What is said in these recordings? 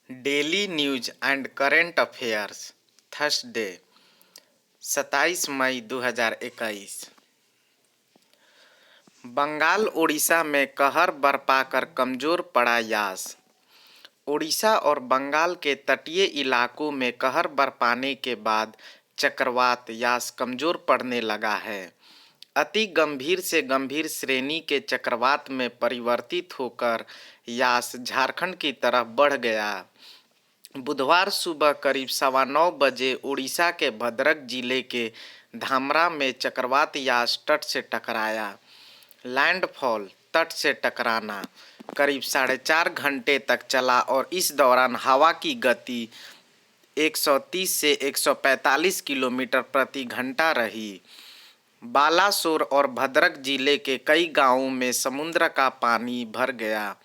Daily news and current affairs Thursday 27 मई 2021। बंगाल ओडिशा में कहर बरपा कर कमजोर पड़ा यास। ओडिशा और बंगाल के तटीय इलाकों में कहर बरपाने के बाद चक्रवात यास कमजोर पड़ने लगा है। अति गंभीर से गंभीर श्रेणी के चक्रवात में परिवर्तित होकर यास झारखंड की तरफ बढ़ गया। बुधवार सुबह करीब 9:15 बजे उड़ीसा के भद्रक जिले के धामरा में चक्रवात यास तट से टकराया। लैंडफॉल तट से टकराना करीब 4.5 घंटे तक चला और इस दौरान हवा की गति 130 से 145 किलोमीटर प्रति घंटा रही। बालासोर और भद्रक जिले के कई गांवों में समुद्र का पानी भर गया।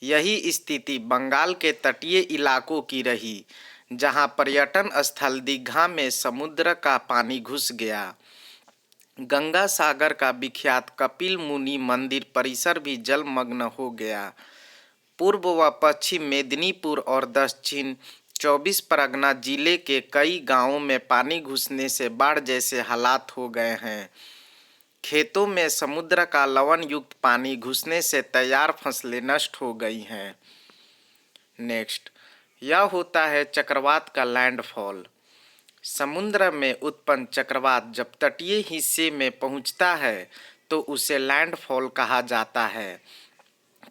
यही स्थिति बंगाल के तटीय इलाकों की रही, जहां पर्यटन स्थल दीघा में समुद्र का पानी घुस गया। गंगा सागर का विख्यात कपिल मुनि मंदिर परिसर भी जलमग्न हो गया। पूर्व व पश्चिम मेदिनीपुर और दक्षिण 24 परगना जिले के कई गांवों में पानी घुसने से बाढ़ जैसे हालात हो गए हैं। खेतों में समुद्र का लवण युक्त पानी घुसने से तैयार फसलें नष्ट हो गई हैं। नेक्स्ट, यह होता है चक्रवात का लैंडफॉल। समुद्र में उत्पन्न चक्रवात जब तटीय हिस्से में पहुंचता है तो उसे लैंडफॉल कहा जाता है।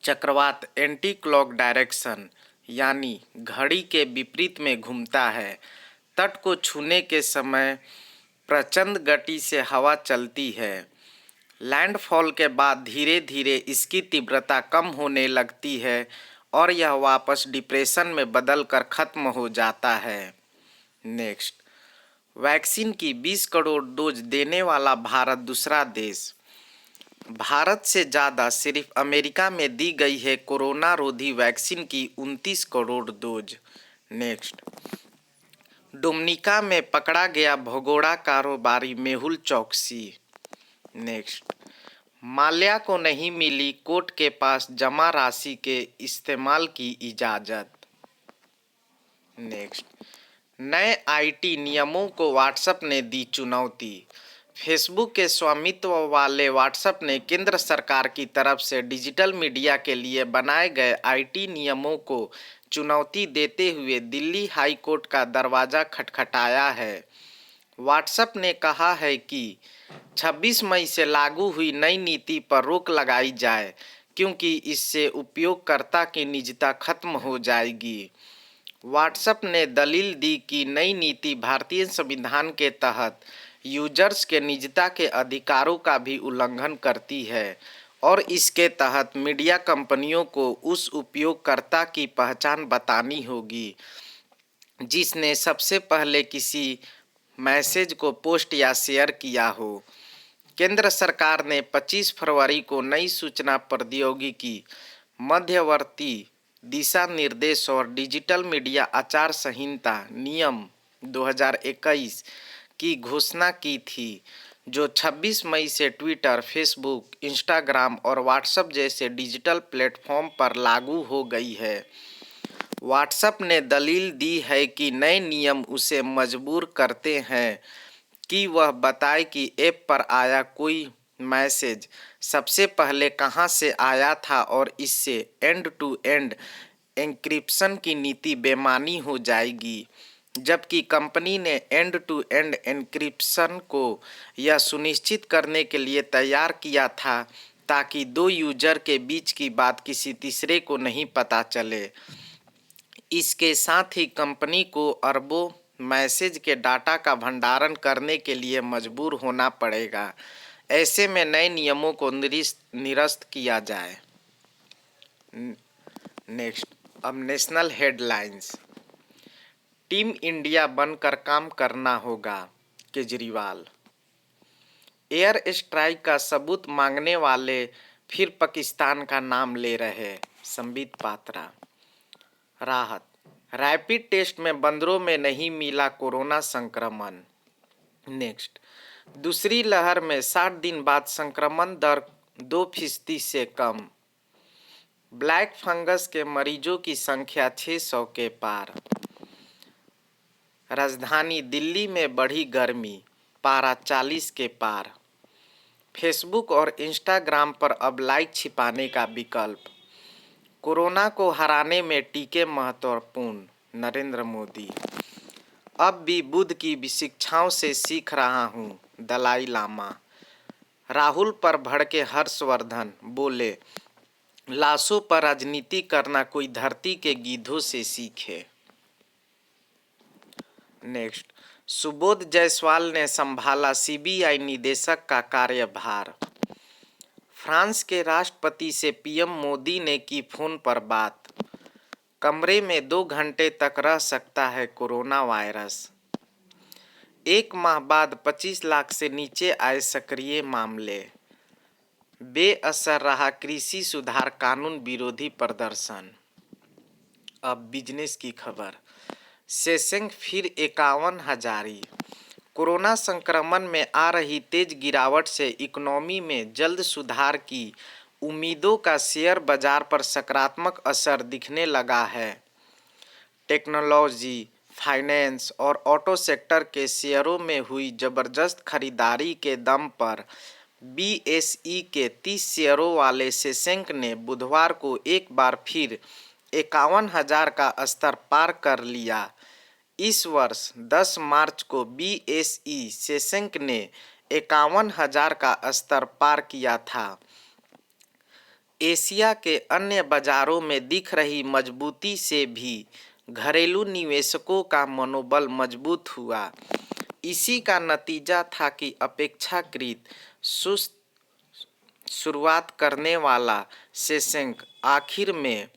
चक्रवात एंटी क्लॉक डायरेक्शन यानी घड़ी के विपरीत में घूमता है। तट को छूने के समय प्रचंड गति से हवा चलती है। लैंडफॉल के बाद धीरे धीरे इसकी तीव्रता कम होने लगती है और यह वापस डिप्रेशन में बदलकर खत्म हो जाता है। नेक्स्ट, वैक्सीन की 20 करोड़ डोज देने वाला भारत दूसरा देश। भारत से ज़्यादा सिर्फ अमेरिका में दी गई है कोरोना रोधी वैक्सीन की 29 करोड़ डोज। नेक्स्ट, डोमिनिका में पकड़ा गया भगोड़ा कारोबारी मेहुल चौकसी। नेक्स्ट, माल्या को नहीं मिली कोर्ट के पास जमा राशि के इस्तेमाल की इजाज़त। नेक्स्ट, नए आईटी नियमों को व्हाट्सएप ने दी चुनौती। फेसबुक के स्वामित्व वाले व्हाट्सएप ने केंद्र सरकार की तरफ से डिजिटल मीडिया के लिए बनाए गए आईटी नियमों को चुनौती देते हुए दिल्ली हाई कोर्ट का दरवाज़ा खटखटाया है। व्हाट्सएप ने कहा है कि 26 मई से लागू हुई नई नीति पर रोक लगाई जाए, क्योंकि इससे उपयोगकर्ता की निजता खत्म हो जाएगी। व्हाट्सएप ने दलील दी कि नई नीति भारतीय संविधान के तहत यूजर्स के निजता के अधिकारों का भी उल्लंघन करती है और इसके तहत मीडिया कंपनियों को उस उपयोगकर्ता की पहचान बतानी होगी जिसने सबसे पहले किसी मैसेज को पोस्ट या शेयर किया हो। केंद्र सरकार ने 25 फरवरी को नई सूचना प्रौद्योगिकी मध्यवर्ती दिशा निर्देश और डिजिटल मीडिया आचार संहिता नियम 2021 की घोषणा की थी, जो 26 मई से ट्विटर, फेसबुक, इंस्टाग्राम और व्हाट्सएप जैसे डिजिटल प्लेटफॉर्म पर लागू हो गई है। व्हाट्सएप ने दलील दी है कि नए नियम उसे मजबूर करते हैं कि वह बताए कि ऐप पर आया कोई मैसेज सबसे पहले कहां से आया था और इससे एंड टू एंड एन्क्रिप्शन की नीति बेमानी हो जाएगी। जबकि कंपनी ने एंड टू एंड एन्क्रिप्शन को यह सुनिश्चित करने के लिए तैयार किया था ताकि दो यूजर के बीच की बात किसी तीसरे को नहीं पता चले। इसके साथ ही कंपनी को अरबों मैसेज के डाटा का भंडारण करने के लिए मजबूर होना पड़ेगा। ऐसे में नए नियमों को निरस्त किया जाए। नेक्स्ट, अब नेशनल हेडलाइंस। टीम इंडिया बनकर काम करना होगा, केजरीवाल। एयर स्ट्राइक का सबूत मांगने वाले फिर पाकिस्तान का नाम ले रहे, संबित पात्रा। राहत, रैपिड टेस्ट में बंदरों में नहीं मिला कोरोना संक्रमण। नेक्स्ट, दूसरी लहर में 60 दिन बाद संक्रमण दर 2% से कम। ब्लैक फंगस के मरीजों की संख्या 600 के पार। राजधानी दिल्ली में बढ़ी गर्मी, पारा 40 के पार। फेसबुक और इंस्टाग्राम पर अब लाइक छिपाने का विकल्प। कोरोना को हराने में टीके महत्वपूर्ण, नरेंद्र मोदी। अब भी बुद्ध की शिक्षाओं से सीख रहा हूँ, दलाई लामा। राहुल पर भड़के हर्षवर्धन, बोले लाशों पर राजनीति करना कोई धरती के गीधों से सीखे। नेक्स्ट, सुबोध जायसवाल ने संभाला सीबीआई निदेशक का कार्यभार। फ्रांस के राष्ट्रपति से पीएम मोदी ने की फोन पर बात। कमरे में 2 घंटे तक रह सकता है कोरोना वायरस। 1 माह बाद 25 लाख से नीचे आए सक्रिय मामले। बेअसर रहा कृषि सुधार कानून विरोधी प्रदर्शन। अब बिजनेस की खबर। सेंसेक्स फिर 51,000। कोरोना संक्रमण में आ रही तेज गिरावट से इकोनॉमी में जल्द सुधार की उम्मीदों का शेयर बाजार पर सकारात्मक असर दिखने लगा है। टेक्नोलॉजी, फाइनेंस और ऑटो सेक्टर के शेयरों में हुई जबरदस्त खरीदारी के दम पर बीएसई के 30 शेयरों वाले सेंसेक्स ने बुधवार को एक बार फिर 51,000 का स्तर पार कर लिया। इस वर्ष 10 मार्च को बीएसई सेंसेक्स ने 51,000 का स्तर पार किया था। एशिया के अन्य बाजारों में दिख रही मजबूती से भी घरेलू निवेशकों का मनोबल मजबूत हुआ। इसी का नतीजा था कि अपेक्षाकृत सुस्त शुरुआत करने वाला सेंसेक्स आखिर में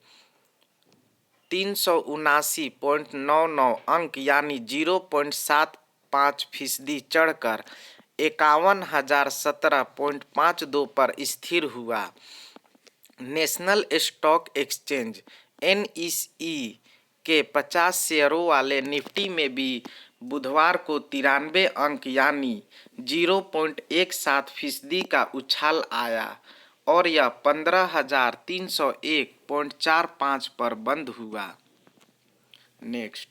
379.99 अंक यानी 0.75% चढ़कर 51,017.52 पर स्थिर हुआ। नेशनल स्टॉक एक्सचेंज एनएसई के 50 शेयरों वाले निफ्टी में भी बुधवार को 93 अंक यानी 0.17% का उछाल आया और यह 15,301.45 पर बंद हुआ। नेक्स्ट,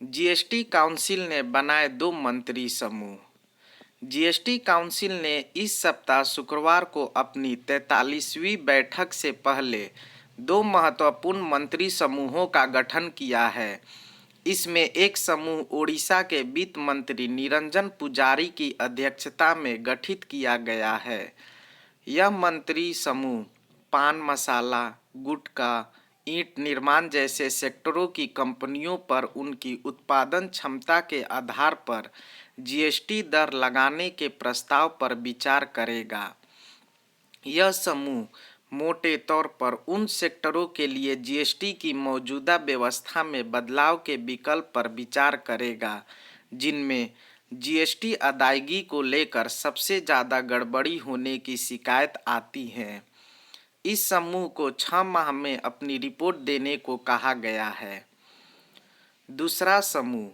जीएसटी काउंसिल ने बनाए 2 मंत्री समूह। जीएसटी काउंसिल ने इस सप्ताह शुक्रवार को अपनी 43वीं बैठक से पहले 2 महत्वपूर्ण मंत्री समूहों का गठन किया है। इसमें एक समूह ओडिशा के वित्त मंत्री निरंजन पुजारी की अध्यक्षता में गठित किया गया है। यह मंत्री समूह पान मसाला, गुटखा, ईंट निर्माण जैसे सेक्टरों की कंपनियों पर उनकी उत्पादन क्षमता के आधार पर जीएसटी दर लगाने के प्रस्ताव पर विचार करेगा। यह समूह मोटे तौर पर उन सेक्टरों के लिए जीएसटी की मौजूदा व्यवस्था में बदलाव के विकल्प पर विचार करेगा जिनमें जीएसटी अदायगी को लेकर सबसे ज़्यादा गड़बड़ी होने की शिकायत आती है। इस समूह को 6 माह में अपनी रिपोर्ट देने को कहा गया है। दूसरा समूह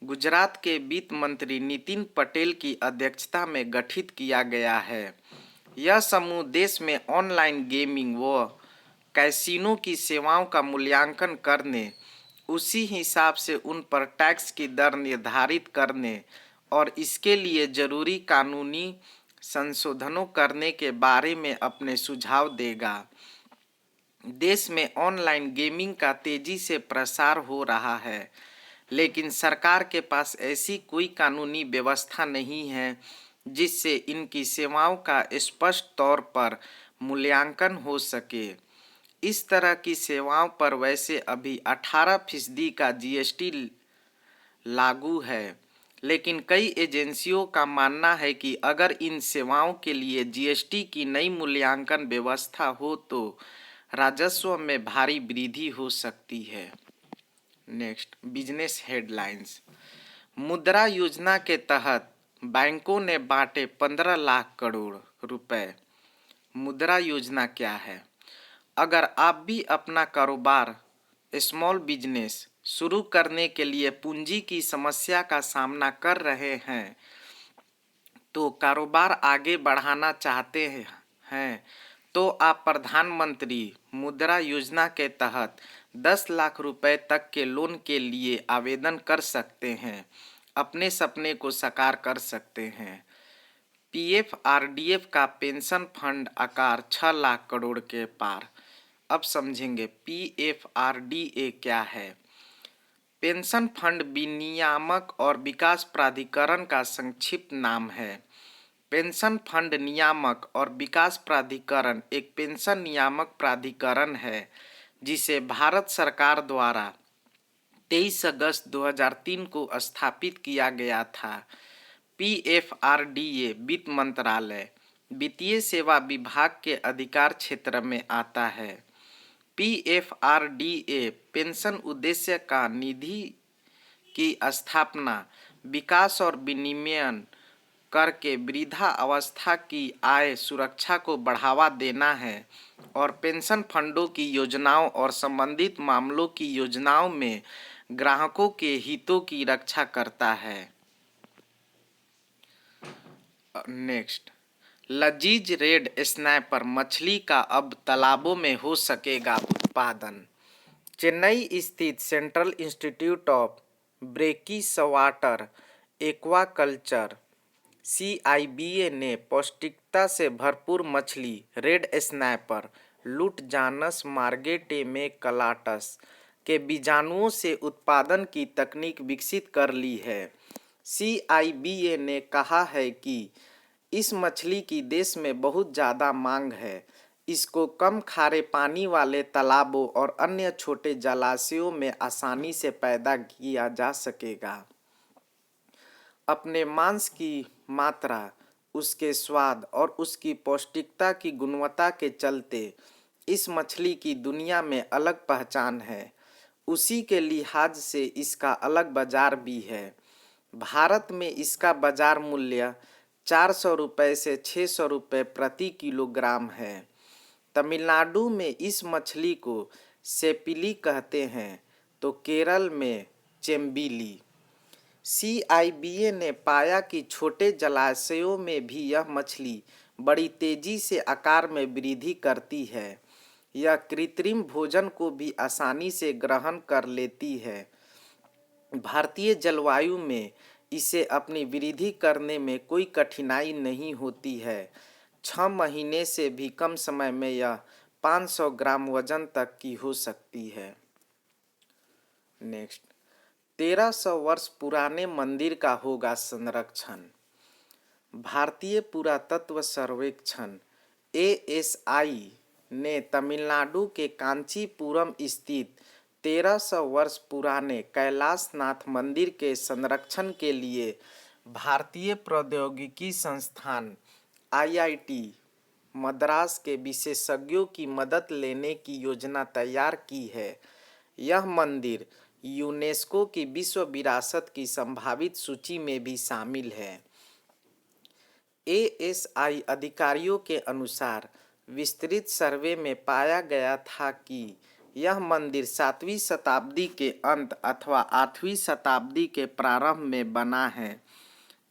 गुजरात के वित्त मंत्री नितिन पटेल की अध्यक्षता में गठित किया गया है। यह समूह देश में ऑनलाइन गेमिंग व कैसीनो की सेवाओं का मूल्यांकन करने, उसी हिसाब से उन पर टैक्स की दर निर्धारित करने और इसके लिए जरूरी कानूनी संशोधनों करने के बारे में अपने सुझाव देगा। देश में ऑनलाइन गेमिंग का तेजी से प्रसार हो रहा है, लेकिन सरकार के पास ऐसी कोई कानूनी व्यवस्था नहीं है जिससे इनकी सेवाओं का स्पष्ट तौर पर मूल्यांकन हो सके। इस तरह की सेवाओं पर वैसे अभी 18% का जीएसटी लागू है, लेकिन कई एजेंसियों का मानना है कि अगर इन सेवाओं के लिए जीएसटी की नई मूल्यांकन व्यवस्था हो तो राजस्व में भारी वृद्धि हो सकती है। Next, business headlines. मुद्रा योजना के तहत बैंकों ने बांटे 15 लाख करोड़ रुपए। मुद्रा योजना क्या है? अगर आप भी अपना कारोबार स्मॉल बिजनेस शुरू करने के लिए पूंजी की समस्या का सामना कर रहे हैं तो कारोबार आगे बढ़ाना चाहते हैं तो आप प्रधानमंत्री मुद्रा योजना के तहत 10 लाख रुपए तक के लोन के लिए आवेदन कर सकते हैं, अपने सपने को साकार कर सकते हैं। पीएफआरडीएफ का पेंशन फंड आकार 6 लाख करोड़ के पार। अब समझेंगे पीएफआरडीए क्या है। पेंशन फंड विनियामक और विकास प्राधिकरण का संक्षिप्त नाम है। पेंशन फंड नियामक और विकास प्राधिकरण एक पेंशन नियामक प्राधिकरण है जिसे भारत सरकार द्वारा 23 अगस्त 2003 को स्थापित किया गया था। पीएफआरडीए वित्त मंत्रालय वित्तीय सेवा विभाग के अधिकार क्षेत्र में आता है। पीएफआरडीए पेंशन उद्देश्य का निधि की स्थापना, विकास और विनियमन करके वृद्धा अवस्था की आय सुरक्षा को बढ़ावा देना है और पेंशन फंडों की योजनाओं और संबंधित मामलों की योजनाओं में ग्राहकों के हितों की रक्षा करता है। नेक्स्ट, लजीज रेड स्नैपर मछली का अब तालाबों में हो सकेगा उत्पादन। चेन्नई स्थित central institute of brackishwater aquaculture CIBA ने पौष्टिकता से भरपूर मछली रेड स्नैपर लुटजानस मार्गेटेमेकलाटस के बीजाणुओं से उत्पादन की तकनीक विकसित कर ली है। CIBA ने कहा है कि इस मछली की देश में बहुत ज़्यादा मांग है। इसको कम खारे पानी वाले तालाबों और अन्य छोटे जलाशयों में आसानी से पैदा किया जा सकेगा। अपने मांस की मात्रा, उसके स्वाद और उसकी पौष्टिकता की गुणवत्ता के चलते इस मछली की दुनिया में अलग पहचान है। उसी के लिहाज से इसका अलग बाजार भी है। भारत में इसका बाजार मूल्य 400 रुपये से 600 रुपये प्रति किलोग्राम है। तमिलनाडु में इस मछली को सेपिली कहते हैं तो केरल में चेम्बिली। CIBA ने पाया कि छोटे जलाशयों में भी यह मछली बड़ी तेजी से आकार में वृद्धि करती है। यह कृत्रिम भोजन को भी आसानी से ग्रहण कर लेती है। भारतीय जलवायु में इसे अपनी वृद्धि करने में कोई कठिनाई नहीं होती है। 6 महीने से भी कम समय में यह 500 ग्राम वजन तक की हो सकती है। नेक्स्ट, 1300 वर्ष पुराने मंदिर का होगा संरक्षण। भारतीय पुरातत्व सर्वेक्षण ASI ने तमिलनाडु के कांचीपुरम स्थित 1300 वर्ष पुराने कैलाशनाथ मंदिर के संरक्षण के लिए भारतीय प्रौद्योगिकी संस्थान IIT मद्रास के विशेषज्ञों की मदद लेने की योजना तैयार की है। यह मंदिर यूनेस्को की विश्व विरासत की संभावित सूची में भी शामिल है। ASI अधिकारियों के अनुसार विस्तृत सर्वे में पाया गया था कि यह मंदिर 7वीं शताब्दी के अंत अथवा 8वीं शताब्दी के प्रारंभ में बना है।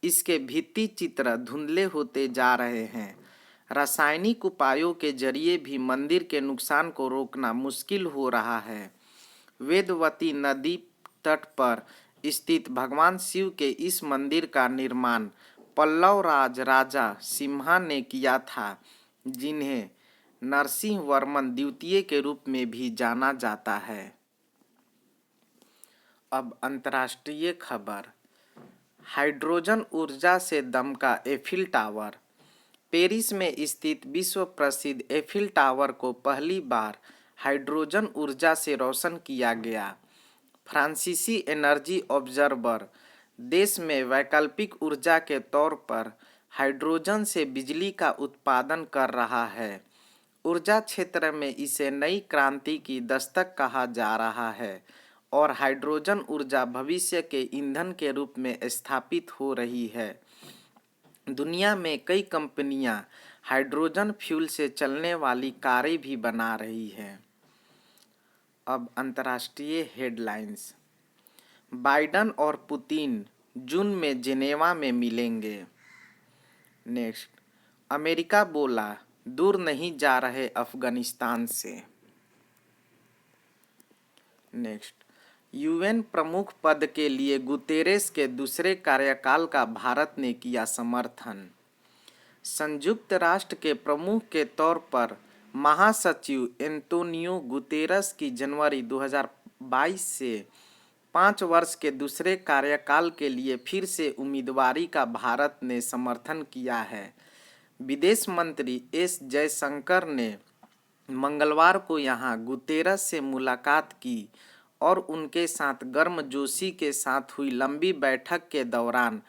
इसके भित्ति चित्र धुंधले होते जा रहे हैं। रासायनिक उपायों के जरिए भी मंदिर के नुकसान को रोकना मुश्किल हो रहा है। वेदवती नदी तट पर स्थित भगवान शिव के इस मंदिर का निर्माण पल्लव राजा सिम्हा ने किया था, जिन्हें नरसिंह वर्मन द्वितीय के रूप में भी जाना जाता है। अब अंतर्राष्ट्रीय खबर। हाइड्रोजन ऊर्जा से दमका एफिल टावर। पेरिस में स्थित विश्व प्रसिद्ध एफिल टावर को पहली बार हाइड्रोजन ऊर्जा से रोशन किया गया। फ्रांसीसी एनर्जी ऑब्जर्वर देश में वैकल्पिक ऊर्जा के तौर पर हाइड्रोजन से बिजली का उत्पादन कर रहा है। ऊर्जा क्षेत्र में इसे नई क्रांति की दस्तक कहा जा रहा है और हाइड्रोजन ऊर्जा भविष्य के ईंधन के रूप में स्थापित हो रही है। दुनिया में कई कंपनियां हाइड्रोजन फ्यूल से चलने वाली कारें भी बना रही हैं। अब अंतर्राष्ट्रीय हेडलाइंस। बाइडन और पुतिन जून में जेनेवा में मिलेंगे। नेक्स्ट, अमेरिका बोला दूर नहीं जा रहे अफगानिस्तान से। नेक्स्ट, यूएन प्रमुख पद के लिए गुतेरेस के दूसरे कार्यकाल का भारत ने किया समर्थन। संयुक्त राष्ट्र के प्रमुख के तौर पर महासचिव एंटोनियो गुतेरस की जनवरी 2022 से 5 वर्ष के दूसरे कार्यकाल के लिए फिर से उम्मीदवारी का भारत ने समर्थन किया है। विदेश मंत्री एस जयशंकर ने मंगलवार को यहां गुतेरस से मुलाकात की और उनके साथ गर्मजोशी के साथ हुई लंबी बैठक के दौरान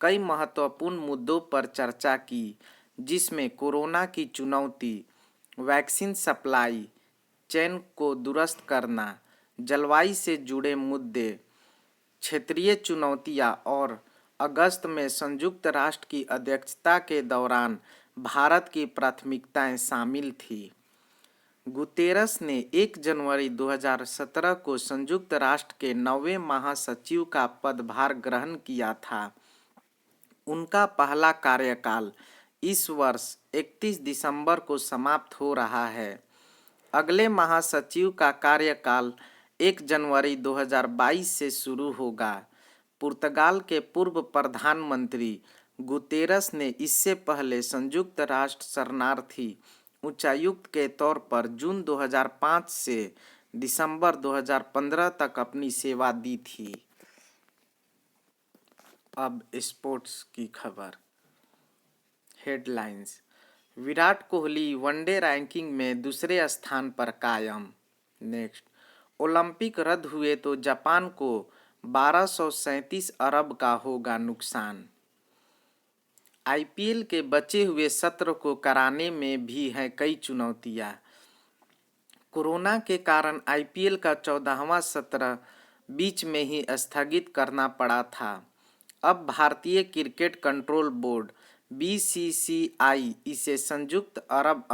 कई महत्वपूर्ण मुद्दों पर चर्चा की, जिसमें कोरोना की चुनौती, वैक्सीन सप्लाई चेन को दुरुस्त करना, जलवायु से जुड़े मुद्दे, क्षेत्रीय चुनौतियां और अगस्त में संयुक्त राष्ट्र की अध्यक्षता के दौरान भारत की प्राथमिकताएं शामिल थी। गुतेरस ने 1 जनवरी 2017 को संयुक्त राष्ट्र के 9वें महासचिव का पदभार ग्रहण किया था। उनका पहला कार्यकाल इस वर्ष 31 दिसंबर को समाप्त हो रहा है। अगले महासचिव का कार्यकाल 1 जनवरी 2022 से शुरू होगा। पुर्तगाल के पूर्व प्रधानमंत्री गुतेरस ने इससे पहले संयुक्त राष्ट्र शरणार्थी उच्चायुक्त के तौर पर जून 2005 से दिसंबर 2015 तक अपनी सेवा दी थी। अब स्पोर्ट्स की खबर। Headlines. Virat Kohli one day ranking में दूसरे स्थान पर कायम। नेक्स्ट, ओलंपिक रद्द हुए तो जापान को 1237 अरब का होगा नुकसान। आईपीएल के बचे हुए सत्र को कराने में भी हैं कई चुनौतियां। कोरोना के कारण आईपीएल का 14वां सत्र बीच में ही स्थगित करना पड़ा था। अब भारतीय क्रिकेट कंट्रोल बोर्ड बीसीसीआई इसे संयुक्त अरब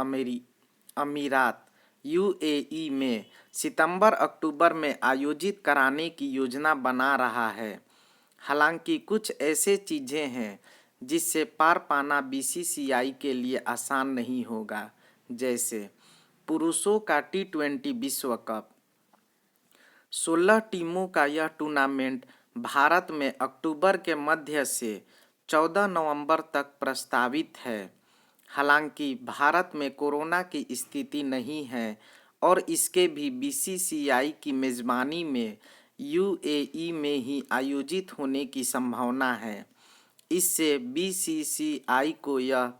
अमीरात यूएई में सितंबर-अक्टूबर में आयोजित कराने की योजना बना रहा है। हालांकि कुछ ऐसे चीजें हैं जिससे पार पाना बीसीसीआई के लिए आसान नहीं होगा, जैसे पुरुषों का टी20 विश्व कप। 16 टीमों का यह टूर्नामेंट भारत में अक्टूबर के मध्य से 14 नवंबर तक प्रस्तावित है। हालांकि भारत में कोरोना की स्थिति नहीं है और इसके भी बीसीसीआई की मेजबानी में यूएई में ही आयोजित होने की संभावना है। इससे बीसीसीआई को यह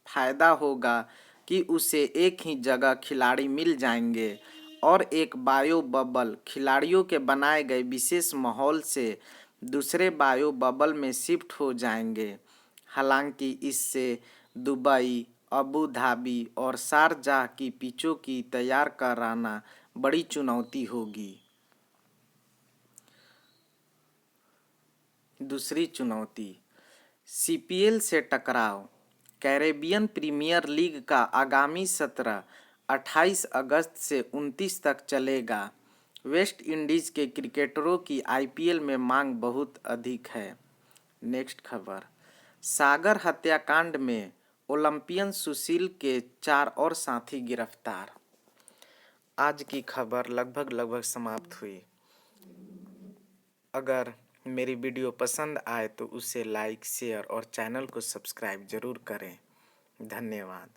फायदा होगा कि उसे एक ही जगह खिलाड़ी मिल जाएंगे और एक बायो बबल खिलाड़ियों के बनाए गए विशेष माहौल से दूसरे बायो बबल में शिफ्ट हो जाएंगे। हालांकि इससे दुबई, अबू धाबी और शारजाह की पिचों की तैयार कराना बड़ी चुनौती होगी। दूसरी चुनौती, सीपीएल से टकराव। कैरेबियन प्रीमियर लीग का आगामी सत्र 28 अगस्त से 29 तक चलेगा। वेस्ट इंडीज के क्रिकेटरों की आईपीएल में मांग बहुत अधिक है। नेक्स्ट खबर, सागर हत्याकांड में ओलंपियन सुशील के 4 और साथी गिरफ्तार। आज की खबर लगभग समाप्त हुई। अगर मेरी वीडियो पसंद आए तो उसे लाइक, शेयर और चैनल को सब्सक्राइब जरूर करें। धन्यवाद।